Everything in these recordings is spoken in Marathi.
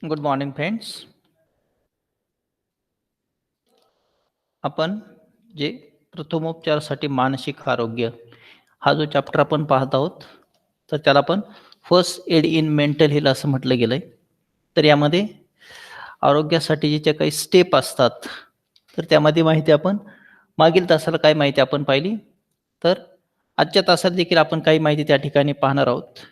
Good morning friends. आपण जे प्रथमोपचारासाठी मानसिक आरोग्य हा जो चॅप्टर आपण पाहत आहोत, तर त्याला आपण first aid in mental health असं म्हटलं गेलंय. तर यामध्ये आरोग्यासाठी जे काही स्टेप असतात, तर त्यामध्ये माहिती आपण मागील तासाला काय माहिती आपण पाहिली, तर आजच्या तासात देखील आपण काही माहिती त्या ठिकाणी पाहणार आहोत.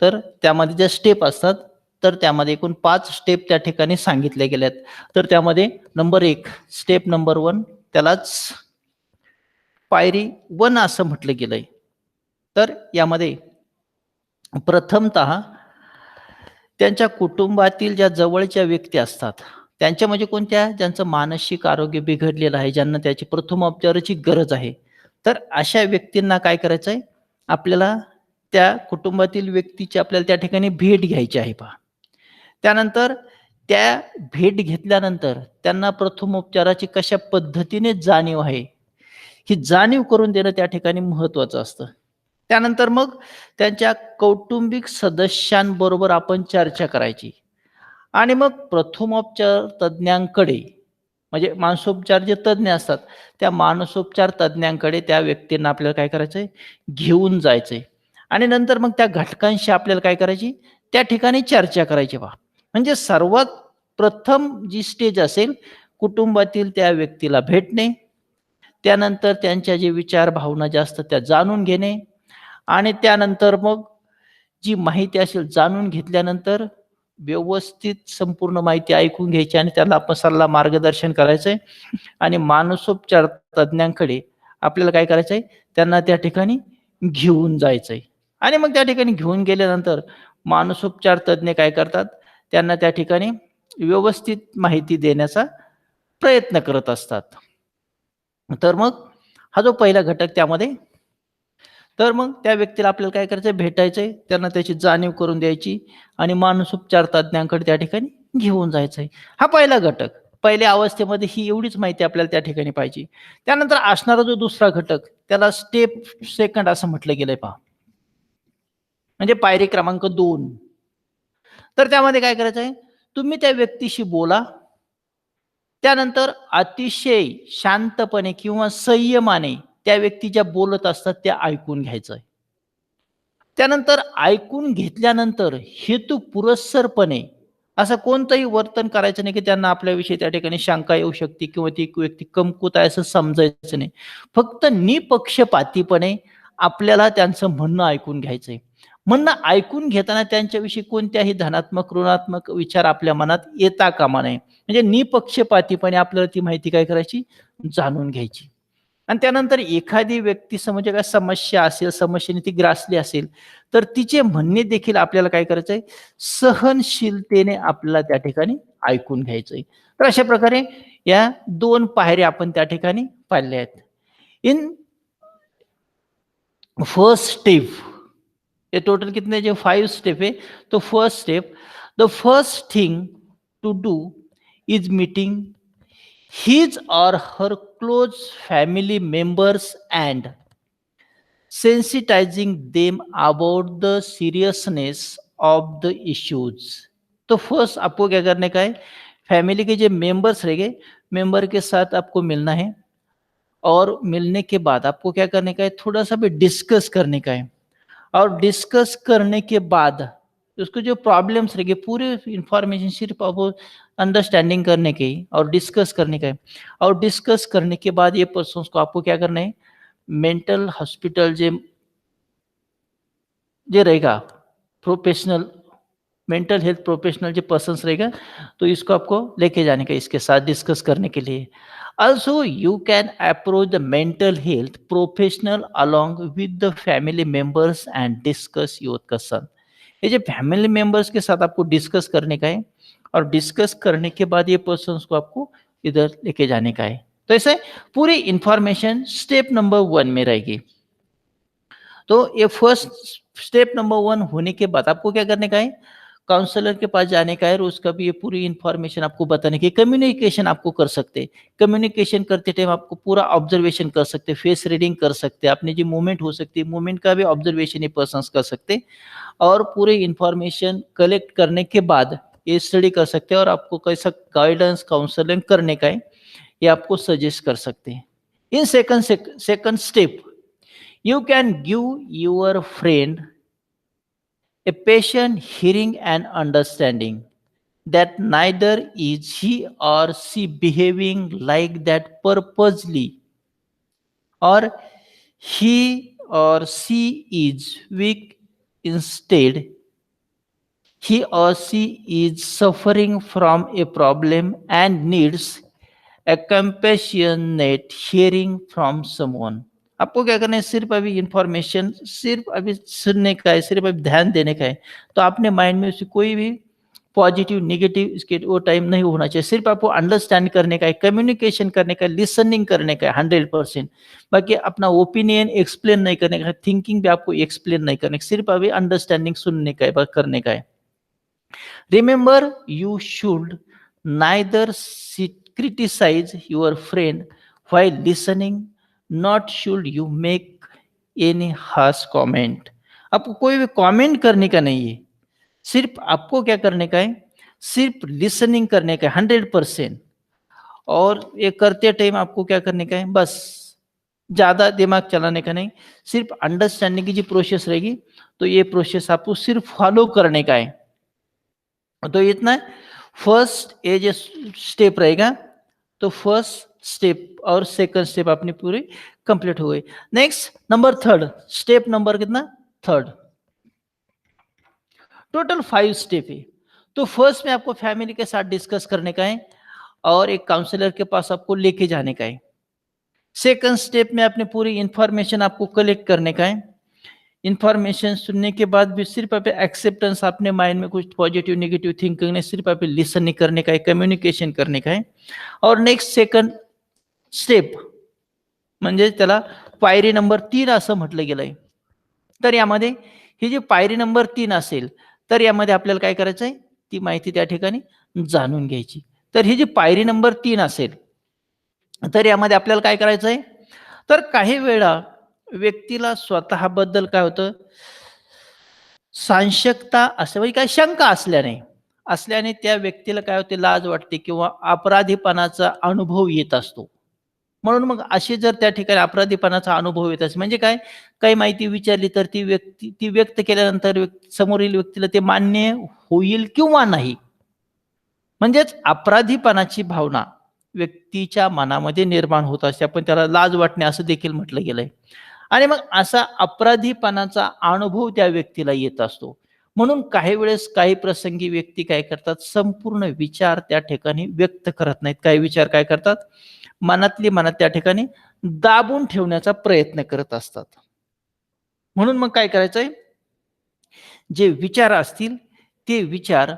तर त्यामध्ये ज्या स्टेप असतात, तर त्यामध्ये एकूण 5 स्टेप त्या ठिकाणी सांगितल्या गेल्यात. तर त्यामध्ये नंबर 1 स्टेप नंबर 1 त्यालाच पायरी 1 असं म्हटलं गेलंय. तर यामध्ये प्रथमतः त्यांच्या कुटुंबातील ज्या जवळच्या व्यक्ती असतात, त्यांच्या म्हणजे कोणत्या? ज्यांचं मानसिक आरोग्य बिघडलेलं आहे, ज्यांना त्याची प्रथमोपचाराची गरज आहे. तर अशा व्यक्तींना काय करायचं आहे? आपल्याला त्या कुटुंबातील व्यक्तीची आपल्याला त्या ठिकाणी भेट घ्यायची आहे पहा. त्यानंतर त्या भेट घेतल्यानंतर त्यांना प्रथमोपचाराची कशा पद्धतीने जाणीव आहे, ही जाणीव करून देणं त्या ठिकाणी महत्त्वाचं असतं. त्यानंतर मग त्यांच्या कौटुंबिक सदस्यांबरोबर आपण चर्चा करायची आणि मग प्रथमोपचार तज्ञांकडे म्हणजे मानसोपचार जे तज्ञ असतात, त्या मानसोपचार तज्ञांकडे त्या व्यक्तींना आपल्याला काय करायचंय? घेऊन जायचंय आणि नंतर मग त्या घटकांशी आपल्याला काय करायची? त्या ठिकाणी चर्चा करायची पहा. म्हणजे सर्वात प्रथम जी स्टेज असेल, कुटुंबातील त्या व्यक्तीला भेटणे, त्यानंतर त्यांच्या जे विचार, भावना ज्या असतात त्या जाणून घेणे आणि त्यानंतर मग जी माहिती असेल जाणून घेतल्यानंतर व्यवस्थित संपूर्ण माहिती ऐकून घ्यायची आणि त्याला आपण सल्ला मार्गदर्शन करायचंय आणि मानसोपचार तज्ञांकडे आपल्याला काय करायचंय? त्यांना त्या ठिकाणी घेऊन जायचंय आणि मग त्या ठिकाणी घेऊन गेल्यानंतर मानसोपचार तज्ञ काय करतात? त्यांना त्या ठिकाणी व्यवस्थित माहिती देण्याचा प्रयत्न करत असतात. तर मग हा जो पहिला घटक त्यामध्ये तर मग त्या व्यक्तीला आपल्याला काय करायचंय? भेटायचंय, त्यांना त्याची जाणीव करून द्यायची आणि मानसोपचार तज्ञांकडे त्या ठिकाणी घेऊन जायचंय. हा पहिला घटक. पहिल्या अवस्थेमध्ये ही एवढीच माहिती आपल्याला त्या ठिकाणी पाहिजे. त्यानंतर असणारा जो दुसरा घटक त्याला स्टेप सेकंड असं म्हटलं गेलंय पहा. म्हणजे पायरी क्रमांक 2. तर त्यामध्ये काय करायचंय? तुम्ही त्या व्यक्तीशी बोला. त्यानंतर अतिशय शांतपणे किंवा संयमाने त्या व्यक्ती ज्या बोलत असतात त्या ऐकून घ्यायचं. त्यानंतर ऐकून घेतल्यानंतर हेतुपुरस्सरपणे असं कोणतंही वर्तन करायचं नाही, की त्यांना आपल्याविषयी त्या ठिकाणी शंका येऊ शकते किंवा ती व्यक्ती कमकुवत आहे असं समजायचं नाही. फक्त निपक्षपातीपणे आपल्याला त्यांचं म्हणणं ऐकून घ्यायचंय. म्हणणं ऐकून घेताना त्यांच्याविषयी कोणत्याही धनात्मक, ऋणात्मक विचार आपल्या मनात येता कामा नये. म्हणजे निपक्षपातीपणे आपल्याला ती माहिती काय करायची? जाणून घ्यायची. आणि त्यानंतर एखादी व्यक्ती म्हणजे काय समस्या असेल, समस्येने ती ग्रासली असेल, तर तिचे म्हणणे देखील आपल्याला काय करायचंय? सहनशीलतेने आपल्याला त्या ठिकाणी ऐकून घ्यायचंय. तर अशा प्रकारे या 2 पायऱ्या आपण त्या ठिकाणी पाहिल्या आहेत. इन फर्स्ट स्टेप ये टोटल कितने जो 5 स्टेप है, तो first step the first thing to do is meeting his or her close family members and sensitizing them about the seriousness of the issues. तो फर्स्ट आपको क्या करने का है? फैमिली के जो मेंबर्स रहेंगे, मेंबर के साथ आपको मिलना है और मिलने के बाद आपको क्या करने का है? थोड़ा-सा भी डिस्कस करने का है और डिस्कस करने के बाद उसको जो प्रॉब्लम्स रहेंगे पूरे इंफॉर्मेशन सिर्फ आपको अंडरस्टैंडिंग करने की और डिस्कस करने का है और डिस्कस करने के बाद ये पर्सन्स को आपको क्या करना है? मेंटल हॉस्पिटल जे जे रहेगा प्रोफेशनल मेंटल हेल्थ प्रोफेशनल जो पर्सन्स रहेगा, तो इसको आपको लेके जाने का इसके साथ डिस्कस करने के लिए। Also you can approach the mental health professional along with the family members and discuss your concern. ये जो फैमिली मेंबर्स के साथ आपको डिस्कस करने का है और डिस्कस करने के बाद ये पर्सन्स को आपको इधर लेके जाने का है। तो ऐसे पूरी इंफॉर्मेशन स्टेप नंबर 1 में रहेगी। तो ये फर्स्ट स्टेप नंबर 1 होने के बाद आपको क्या करने का है? काउंसलर के पास जाने का है और उसका भी ये पूरी इन्फॉर्मेशन आपको बताने की कम्युनिकेशन आपको कर सकते हैं। कम्युनिकेशन करते टाइम आपको पूरा ऑब्जर्वेशन कर सकते हैं, फेस रीडिंग कर सकते हैं, अपनी जो मूवमेंट हो सकती है, मूवमेंट का भी ऑब्जर्वेशन ये पर्सन्स कर सकते हैं और पूरी इन्फॉर्मेशन कलेक्ट करने के बाद ये स्टडी कर सकते हैं और आपको कैसा गाइडेंस काउंसलिंग करने का है ये आपको सजेस्ट कर सकते हैं. In second step you can give your friend a patient hearing and understanding that neither is he or she behaving like that purposely, or he or she is weak, instead he or she is suffering from a problem and needs a compassionate hearing from someone. आपको क्या करना है, सिर्फ अभी इंफॉर्मेशन सिर्फ अभी सुनने का है, सिर्फ अभी ध्यान देने का है. तो आपने माइंड में उसकी कोई भी पॉजिटिव नेगेटिव इसके वो टाइम नहीं होना चाहिए. सिर्फ आपको अंडरस्टैंड करने का है, कम्युनिकेशन करने का है, लिसनिंग करने का है 100%. बाकी अपना ओपिनियन एक्सप्लेन नहीं करने का है, थिंकिंग भी आपको एक्सप्लेन नहीं करने का, सिर्फ अभी अंडरस्टैंडिंग सुनने का है, करने का है. Remember, you should neither criticize your friend while listening, not should you make any harsh comment. आपको कोई भी कमेंट करने का नहीं है, सिर्फ आपको क्या करने का है, सिर्फ लिसनिंग करने का है 100%. और ये करते टाइम आपको क्या करने का है, बस ज्यादा दिमाग चलाने का नहीं, सिर्फ अंडरस्टैंडिंग की जो प्रोसेस रहेगी तो ये प्रोसेस आपको सिर्फ फॉलो करने का है. तो इतना फर्स्ट ये जो स्टेप रहेगा, तो फर्स्ट स्टेप और सेकंड स्टेप अपनी पूरी कंप्लीट हो गई. Next number third, step number कितना, थर्ड. टोटल 5 स्टेप है. तो फर्स्ट में आपको फैमिली के साथ डिस्कस करने का है और एक काउंसलर के पास आपको लेके जाने का है. सेकंड स्टेप में अपनी पूरी इंफॉर्मेशन आपको कलेक्ट करने का है. इंफॉर्मेशन सुनने के बाद भी सिर्फ आप एक्सेप्टेंस, अपने माइंड में कुछ पॉजिटिव नेगेटिव थिंकिंग नहीं, सिर्फ आप लिसनिंग करने का है, कम्युनिकेशन करने का है. और नेक्स्ट सेकंड स्टेप म्हणजे त्याला पायरी नंबर 3 असं म्हटलं गेलंय. तर यामध्ये ही जी पायरी नंबर 3 असेल तर यामध्ये आपल्याला काय करायचं आहे, ती माहिती त्या ठिकाणी जाणून घ्यायची. तर ही जी पायरी नंबर 3 असेल तर यामध्ये आपल्याला काय करायचं आहे, तर काही वेळा व्यक्तीला स्वतःबद्दल काय होतं, साशंकता असं म्हणजे काय शंका असल्याने त्या व्यक्तीला काय होते, लाज वाटते किंवा अपराधीपणाचा अनुभव येत असतो. म्हणून मग अशी जर त्या ठिकाणी अपराधीपणाचा अनुभव येत असेल म्हणजे काय, काही माहिती विचारली तर ती व्यक्त केल्यानंतर समोरील व्यक्तीला ते मान्य होईल किंवा नाही. म्हणजेच अपराधीपणाची भावना व्यक्तीच्या मनामध्ये निर्माण होत असते. आपण त्याला लाज वाटणे असं देखील म्हटलं गेलंय. आणि मग असा अपराधीपणाचा अनुभव त्या व्यक्तीला येत असतो. म्हणून काही वेळेस काही प्रसंगी व्यक्ती काय करतात, संपूर्ण विचार त्या ठिकाणी व्यक्त करत नाहीत. काही विचार काय करतात, मनातली मनात त्या ठिकाणी दाबून ठेवण्याचा प्रयत्न करत असतात. म्हणून मग काय करायचंय, जे विचार असतील ते विचार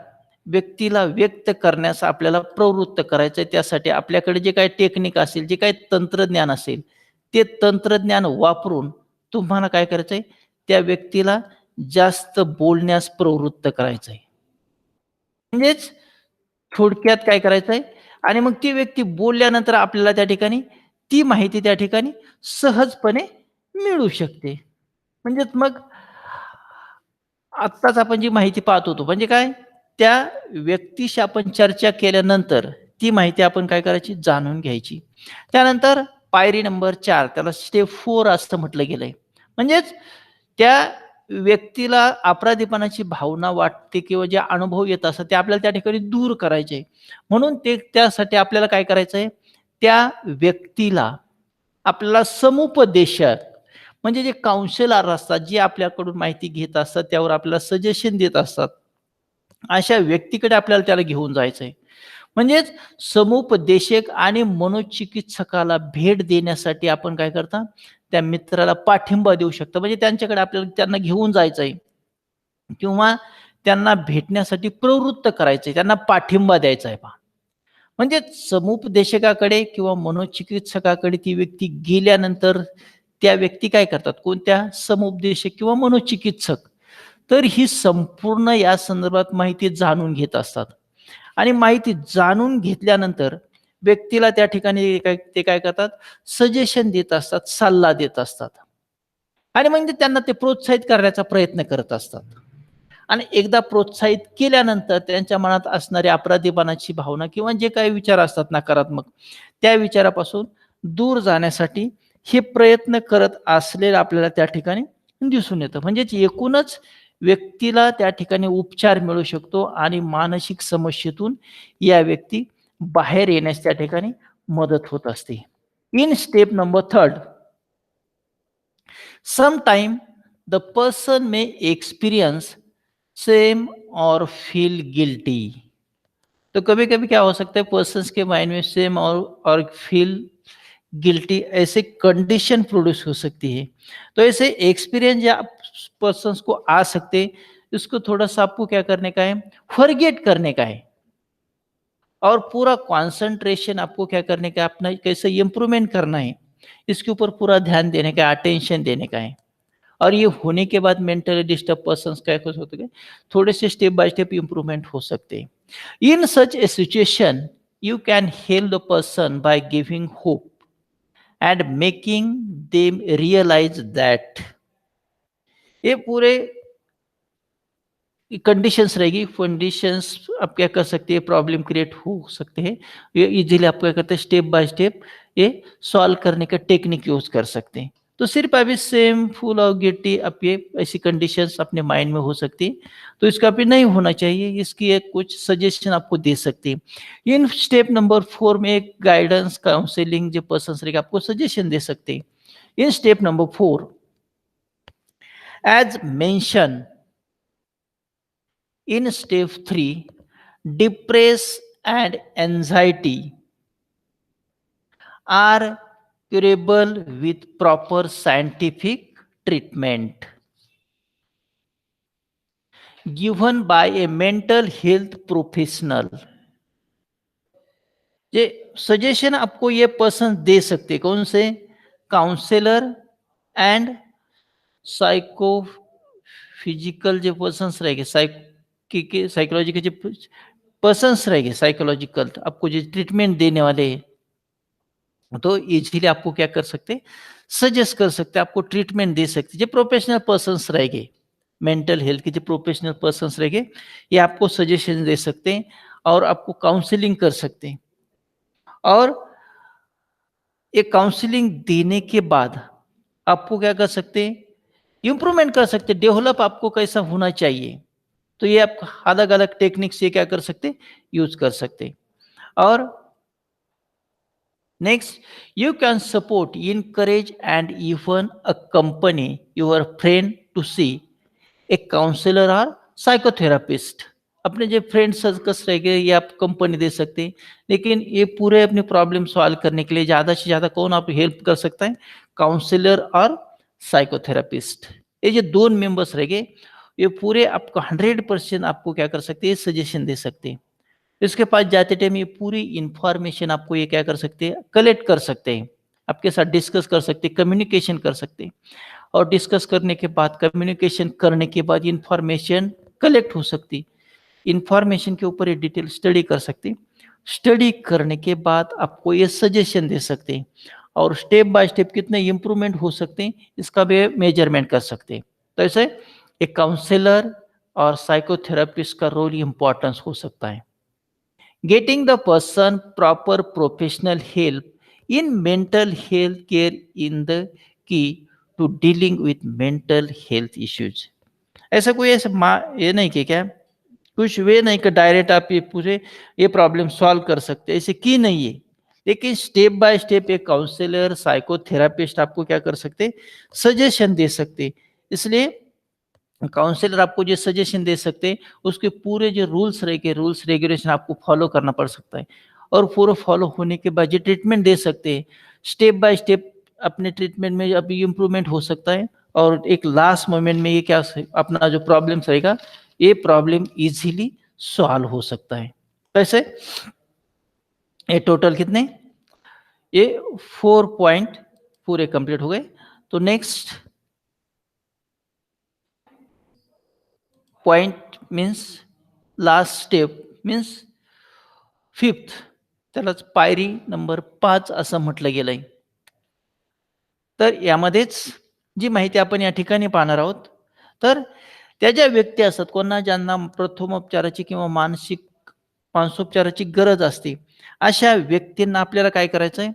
व्यक्तीला व्यक्त करण्यास आपल्याला प्रवृत्त करायचंय. त्यासाठी आपल्याकडे जे काही टेक्निक असेल, जे काही तंत्रज्ञान असेल, ते तंत्रज्ञान वापरून तुम्हाला काय करायचंय, त्या व्यक्तीला जास्त बोलण्यास प्रवृत्त करायचंय. म्हणजेच थोडक्यात काय करायचंय, आणि मग ती व्यक्ती बोलल्यानंतर आपल्याला त्या ठिकाणी ती माहिती त्या ठिकाणी सहजपणे मिळू शकते. म्हणजेच मग आत्ताच आपण जी माहिती पाहत होतो म्हणजे काय, त्या व्यक्तीशी आपण चर्चा केल्यानंतर ती माहिती आपण काय करायची, जाणून घ्यायची. त्यानंतर पायरी नंबर 4, त्याला स्टेप 4 असं म्हटलं गेलंय. म्हणजेच त्या व्यक्तीला अपराधीपणाची भावना वाटते किंवा जे अनुभव येत असतात ते आपल्याला त्या ठिकाणी दूर करायचे. म्हणून त्यासाठी आपल्याला काय करायचंय, त्या व्यक्तीला आपल्याला समुपदेशक म्हणजे जे काउन्सिलर असतात, जे आपल्याकडून माहिती घेत असतात, त्यावर आपल्याला सजेशन देत असतात, अशा व्यक्तीकडे आपल्याला त्याला घेऊन जायचंय. म्हणजेच समुपदेशक आणि मनोचिकित्सकाला भेट देण्यासाठी आपण काय करता, त्या मित्राला पाठिंबा देऊ शकता. म्हणजे त्यांच्याकडे आपल्याला त्यांना घेऊन जायचंय किंवा त्यांना भेटण्यासाठी प्रवृत्त करायचंय, त्यांना पाठिंबा द्यायचा आहे. पहा, म्हणजे समुपदेशकाकडे किंवा मनोचिकित्सकाकडे ती व्यक्ती गेल्यानंतर त्या व्यक्ती काय करतात, कोणत्या समुपदेशक किंवा मनोचिकित्सक, तर ही संपूर्ण या संदर्भात माहिती जाणून घेत असतात. आणि माहिती जाणून घेतल्यानंतर व्यक्तीला त्या ठिकाणी ते काय करतात, सजेशन देत असतात, सल्ला देत असतात. आणि म्हणजे त्यांना ते प्रोत्साहित करण्याचा प्रयत्न करत असतात. आणि एकदा प्रोत्साहित केल्यानंतर त्यांच्या मनात असणारी अपराधीपणाची भावना किंवा जे काही विचार असतात नकारात्मक, त्या विचारापासून दूर जाण्यासाठी हे प्रयत्न करत असलेलं आपल्याला त्या ठिकाणी दिसून येतं. म्हणजेच एकूणच व्यक्तीला त्या ठिकाणी उपचार मिळू शकतो आणि मानसिक समस्येतून या व्यक्ती बाहेर येण्यास त्या ठिकाणी मदत होत असते. In step number 3, sometime the person may experience shame or feel guilty. तो कभी-कभी क्या हो सकता है, पर्सन्स के माइंड में सेम और फील गिल्टी ऐसे कंडीशन प्रोड्यूस हो सकती है। तो ऐसे एक्सपीरियंस या पर्सन्स को आ सकते हैं, इसको थोड़ा-सा आपको क्या करने का है, फॉरगेट करने का है और पूरा कंसंट्रेशन आपको क्या करने का है, अपना कैसे इम्प्रूवमेंट करना है, इसके ऊपर पूरा ध्यान देने का, अटेंशन देने का है। और ये होने के बाद मेंटली डिस्टर्ब पर्सन्स क्या कुछ होते हैं, थोड़े से स्टेप बाय स्टेप इम्प्रूवमेंट हो सकते हैं। In such a situation you can help the person by giving hope and making them realize that, ये पूरे कंडीशंस रहेगी, कंडीशंस आप क्या कर सकते हैं, प्रॉब्लम क्रिएट हो सकते हैं, ये इजीली आप क्या करते हैं, स्टेप बाय स्टेप ये सॉल्व करने का टेक्निक यूज कर सकते हैं। तो सिर्फ अभी सेम फुल और गिल्टी आप ये ऐसी कंडीशंस अपने माइंड में हो सकती है, तो इसका भी नहीं होना चाहिए, इसकी एक कुछ सजेशन आपको दे सकती है। इन स्टेप नंबर 4 में एक गाइडेंस काउंसलिंग जो पर्सन रहेगा आपको सजेशन दे सकते हैं। In step number 4, as mention in step 3, depression and anxiety are curable with proper scientific treatment given by a mental health professional. ये सजेशन आपको ये पर्सन दे सकते, कौन से, काउंसलर एंड साइको फिजिकल जो पर्सन्स रहेंगे, साइकोलॉजी के जो पर्सन्स रहेंगे, साइकोलॉजिकल आपको जो ट्रीटमेंट देने वाले हैं, तो इजीली आपको क्या कर सकते हैं, सजेस्ट कर सकते हैं, आपको ट्रीटमेंट दे सकते हैं। जो प्रोफेशनल पर्सन्स रहेंगे, मेंटल हेल्थ के जो प्रोफेशनल पर्सन्स रहेंगे, ये आपको सजेशन दे सकते हैं और आपको काउंसलिंग कर सकते हैं। और ये काउंसलिंग देने के बाद आपको क्या कर सकते हैं, इम्प्रूवमेंट कर सकते हैं, डेवलप आपको कैसा होना चाहिए, तो ये आप अलग अलग टेक्निक से क्या कर सकते, यूज कर सकते। और next, you can support, encourage and even accompany your friend to see a counselor or psychotherapist. अपने जो फ्रेंड सर्कल्स रहेंगे ये आप कंपनी दे सकते हैं, लेकिन ये पूरे अपनी प्रॉब्लम सॉल्व करने के लिए ज़्यादा से ज़्यादा कौन आप हेल्प कर सकता है, काउंसलर और साइकोथेरापिस्ट। ये जो दोनों मेंबर्स रहेंगे ये पूरे आपको 100% आपको क्या कर सकते हैं, सजेशन दे सकते हैं। इसके पास जाते टाइम ये पूरी इंफॉर्मेशन आपको ये क्या कर सकते हैं, कलेक्ट कर सकते हैं, आपके साथ डिस्कस कर सकते हैं, कम्युनिकेशन कर सकते हैं। और डिस्कस करने के बाद, कम्युनिकेशन करने के बाद इंफॉर्मेशन कलेक्ट हो सकती, इंफॉर्मेशन के ऊपर ये डिटेल स्टडी कर सकते हैं। स्टडी करने के बाद आपको ये सजेशन दे सकते हैं और स्टेप बाय स्टेप कितने इम्प्रूवमेंट हो सकते हैं इसका भी मेजरमेंट कर सकते हैं। तो ऐसे एक काउंसलर और साइकोथेरापिस्ट का रोल इम्पोर्टेंस हो सकता है। Getting the person proper professional help in mental health care in the key to dealing with mental health issues. ऐसा कोई ऐसा ये नहीं कि क्या कुछ वे नहीं कि डायरेक्ट आप ये पूरे ये प्रॉब्लम सॉल्व कर सकते, ऐसे की नहीं है, लेकिन स्टेप बाय स्टेप एक काउंसलर साइकोथेरापिस्ट आपको क्या कर सकते, सजेशन दे सकते। इसलिए काउंसलर आपको जो सजेशन दे सकते हैं उसके पूरे जो रूल्स रहेंगे, रूल्स रेगुलेशन आपको फॉलो करना पड़ सकता है और पूरा फॉलो होने के बाद जो ट्रीटमेंट दे सकते हैं, स्टेप बाय स्टेप अपने ट्रीटमेंट में अभी इम्प्रूवमेंट हो सकता है और एक लास्ट मोमेंट में ये क्या अपना जो प्रॉब्लम रहेगा ये प्रॉब्लम इजीली सॉल्व हो सकता है। कैसे, ये टोटल कितने, ये 4 पॉइंट पूरे कंप्लीट हो गए। तो next point means last step means 5th, त्यालाच पायरी नंबर 5 असं म्हटलं गेलंय। तर यामध्येच जी माहिती आपण या ठिकाणी पाहणार आहोत, तर त्या ज्या व्यक्ती असतात कोणा ज्यांना प्रथमोपचाराची किंवा मानसोपचाराची गरज असते, अशा व्यक्तींना आपल्याला काय करायचंय,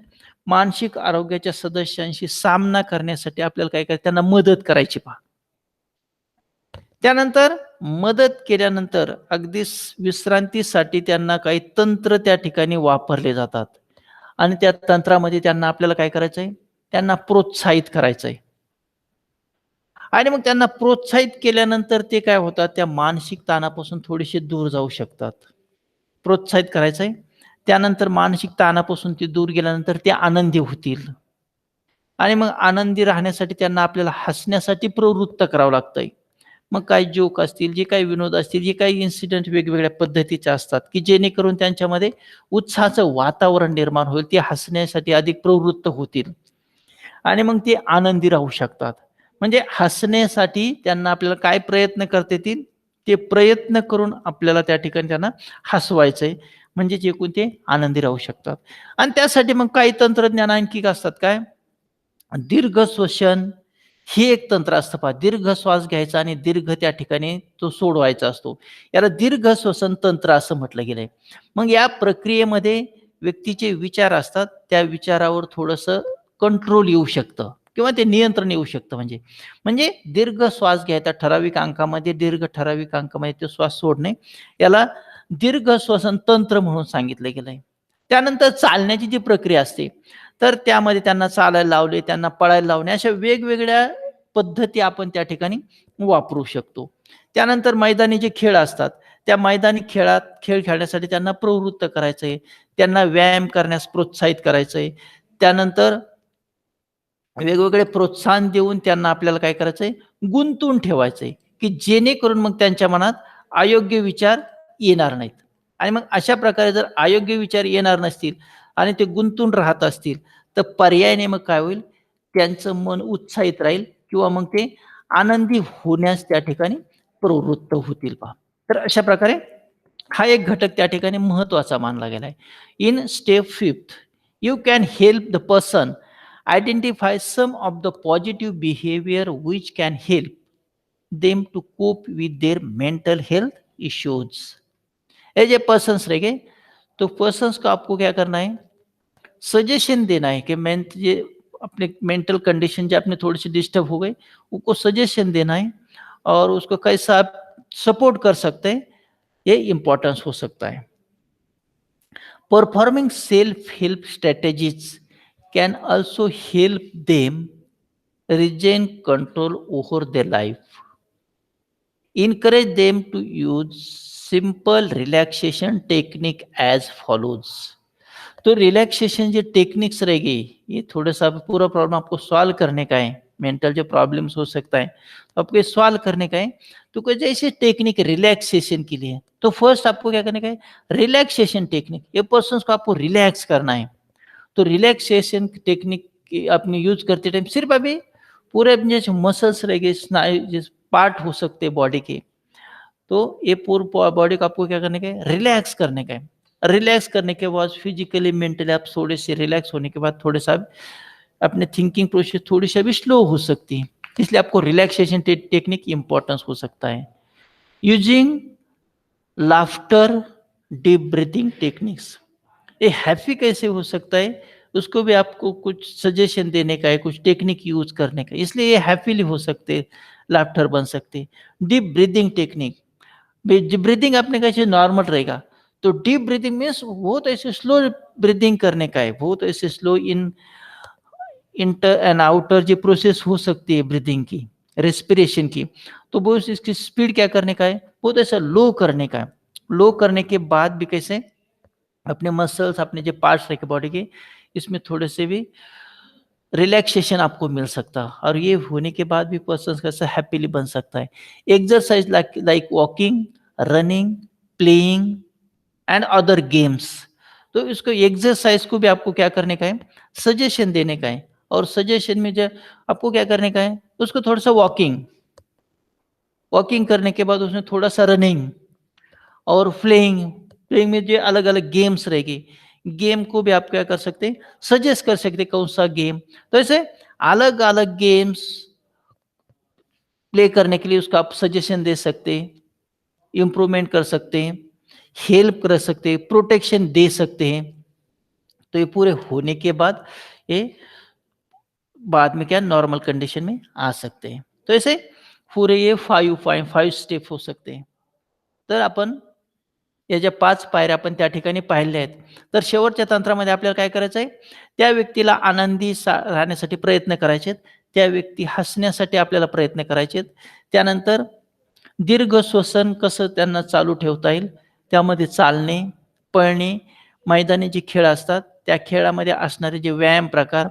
मानसिक आरोग्याच्या सदस्यांशी सामना करण्यासाठी आपल्याला काय करायचं, त्यांना मदत करायची पहा. त्यानंतर मदत केल्यानंतर अगदी विश्रांतीसाठी त्यांना काही तंत्र त्या ठिकाणी वापरले जातात आणि त्या तंत्रामध्ये त्यांना आपल्याला काय करायचंय, त्यांना प्रोत्साहित करायचंय. आणि मग त्यांना प्रोत्साहित केल्यानंतर ते काय होतात, त्या मानसिक ताणापासून थोडेसे दूर जाऊ शकतात. प्रोत्साहित करायचंय. त्यानंतर मानसिक ताणापासून ते दूर गेल्यानंतर ते आनंदी होतील. आणि मग आनंदी राहण्यासाठी त्यांना आपल्याला हसण्यासाठी प्रवृत्त करावं लागतंय. मग काही जोक असतील, जे काही विनोद असतील, जे काही इन्सिडेंट वेगवेगळ्या पद्धतीचे असतात, की जेणेकरून त्यांच्यामध्ये उत्साहाचं वातावरण निर्माण होईल. ते हसण्यासाठी अधिक प्रवृत्त होतील आणि मग ते आनंदी राहू शकतात. म्हणजे हसण्यासाठी त्यांना आपल्याला काय प्रयत्न करता येतील, ते प्रयत्न करून आपल्याला त्या ठिकाणी त्यांना हसवायचंय. म्हणजे एकूण ते आनंदी राहू शकतात. आणि त्यासाठी मग काही तंत्रज्ञान आणखी असतात काय? दीर्घ श्वसन हे एक तंत्र असतं पहा. दीर्घ श्वास घ्यायचा आणि दीर्घ त्या ठिकाणी तो सोडवायचा असतो. याला दीर्घ श्वसन तंत्र असं म्हटलं गेलंय. मग या प्रक्रियेमध्ये व्यक्तीचे विचार असतात, त्या विचारावर थोडंसं कंट्रोल येऊ शकतं किंवा ते नियंत्रण येऊ शकतं म्हणजे. म्हणजे दीर्घ श्वास घ्यायचा ठराविक अंकामध्ये, दीर्घ ठराविक अंकामध्ये तो श्वास सोडणे, याला दीर्घ श्वसन तंत्र म्हणून सांगितलं गेलंय. त्यानंतर चालण्याची जी प्रक्रिया असते, तर त्यामध्ये त्यांना चालायला लावले, त्यांना पळायला लावणे, अशा वेगवेगळ्या पद्धती आपण त्या ठिकाणी वापरू शकतो. त्यानंतर मैदानी जे खेळ असतात, त्या मैदानी खेळ खेळण्यासाठी त्यांना प्रवृत्त करायचंय, त्यांना व्यायाम करण्यास प्रोत्साहित करायचंय. त्यानंतर वेगवेगळे प्रोत्साहन देऊन त्यांना आपल्याला काय करायचंय, गुंतवून ठेवायचंय, की जेणेकरून मग त्यांच्या मनात अयोग्य विचार येणार नाहीत. आणि मग अशा प्रकारे जर अयोग्य विचार येणार नसतील आणि ते गुंतून राहत असतील, तर पर्यायाने मग काय होईल, त्यांचं मन उत्साहित राहील किंवा मग ते आनंदी होण्यास त्या ठिकाणी प्रवृत्त होतील पहा. तर अशा प्रकारे हा एक घटक त्या ठिकाणी महत्त्वाचा मानला गेला आहे. In step 5th you can help the person identify some of the positive behaviour which can help them to cope with their mental health issues. ये जो पर्सन्स रहेंगे, तो पर्सन्स को आपको क्या करना है, सजेशन देना है कि ये अपने मेंटल कंडीशन जो अपने थोड़ी सी डिस्टर्ब हो गई, उनको सजेशन देना है और उसको कैसा आप सपोर्ट कर सकते हैं, ये इम्पोर्टेंस हो सकता है. Performing self help strategies can also help them regain control over their life. Encourage them to use simple relaxation technique as follows. तो रिलैक्सेशन जो टेक्निक्स रहेगी, ये थोड़ा-सा पूरा प्रॉब्लम आपको सॉल्व करने का है, मेंटल जो प्रॉब्लम्स हो सकता है, आपको ये सॉल्व करने का है, तो कुछ ऐसे टेक्निक रिलैक्सेशन के लिए, तो फर्स्ट आपको क्या करने का है, रिलैक्सेशन टेक्निक, ये पर्सन्स को आपको रिलैक्स करना है। तो रिलैक्सेशन टेक्निक की आपने यूज़ करते टाइम सिर्फ अभी पूरे अपने जो मसल्स रहेंगे, स्नायु जिस पार्ट हो सकते हैं बॉडी के, तो ये पूर्ण बॉडी को आपको क्या करने का है, रिलैक्स करने का है। रिलैक्स करने के बाद फिजिकली मेंटली आप थोड़े से रिलैक्स होने के बाद थोड़े सा अपने थिंकिंग प्रोसेस थोड़ी सी अभी स्लो हो सकती है, इसलिए आपको रिलैक्सेशन टेक्निक इंपॉर्टेंस हो सकता है। Using laughter, deep breathing techniques, ये हैप्पी कैसे हो सकता है, उसको भी आपको कुछ सजेशन देने का है, कुछ टेक्निक यूज करने का, इसलिए ये हैप्पीली हो सकते, लाफ्टर बन सकते। डीप ब्रीदिंग टेक्निक, ब्रीदिंग अपने कैसे नॉर्मल रहेगा, तो डीप ब्रीदिंग मीन्स बहुत ऐसे स्लो ब्रीदिंग करने का है, बहुत ऐसे slow in inter end outer जो प्रोसेस हो सकती है ब्रीदिंग की, रेस्पिरेशन की, तो बहुत इसकी स्पीड क्या करने का है, बहुत ऐसा लो करने का है। लो करने के बाद भी कैसे अपने मसल्स, अपने जो पार्ट्स रखे बॉडी के, इसमें थोड़े से भी रिलैक्सेशन आपको मिल सकता है और ये होने के बाद भी पर्सन कैसा हैप्पीली बन सकता है। Exercise like like walking, running, playing end other games, तो इसको एक्सरसाइज को भी आपको क्या करने का है, सजेशन देने का है। और सजेशन में जो आपको क्या करने का है, उसको थोड़ा सा वॉकिंग वॉकिंग करने के बाद उसमें थोड़ा सा रनिंग और प्लेइंग, प्लेइंग में जो अलग अलग गेम्स रहेगी, गेम को भी आप क्या कर सकते हैं, सजेस्ट कर सकते हैं कौन सा गेम, तो ऐसे अलग अलग गेम्स प्ले करने के लिए उसको आप सजेशन दे सकते, इम्प्रूवमेंट कर सकते हैं, हेल्प कर सकते हैं, प्रोटेक्शन दे सकते हैं। तो ये पूरे होने के बाद ये बाद में क्या नॉर्मल कंडिशन में आ सकते हैं. तो ऐसे पूरे ये 5 स्टेप हो सकते हैं. तर आपण या ज्या 5 पायऱ्या आपण त्या ठिकाणी पाहिल्या आहेत. तर शेवटच्या तंत्रामध्ये आपल्याला काय करायचं आहे, त्या व्यक्तीला आनंदी राहण्यासाठी प्रयत्न करायचे आहेत. त्या व्यक्ती हसण्यासाठी आपल्याला प्रयत्न करायचे आहेत. त्यानंतर दीर्घ श्वसन कसं त्यांना चालू ठेवता येईल, त्यामध्ये चालणे, पळणे, मैदानी जे खेळ असतात, त्या खेळामध्ये असणारे जे व्यायाम प्रकार,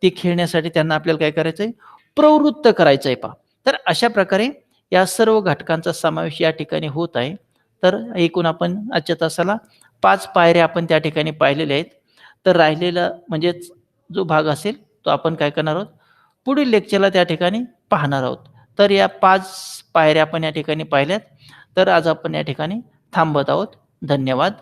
ते खेळण्यासाठी त्यांना आपल्याला काय करायचं आहे, प्रवृत्त करायचं आहे पहा. तर अशा प्रकारे या सर्व घटकांचा समावेश या ठिकाणी होत आहे. तर एकूण आपण आजच्या तासाला 5 पायऱ्या आपण त्या ठिकाणी पाहिलेल्या आहेत. तर राहिलेला म्हणजेच जो भाग असेल, तो आपण काय करणार आहोत, पुढील लेक्चरला त्या ठिकाणी पाहणार आहोत. तर या 5 पायऱ्या आपण या ठिकाणी पाहिल्यात. तर आज आपण या ठिकाणी थांबत आहोत. धन्यवाद.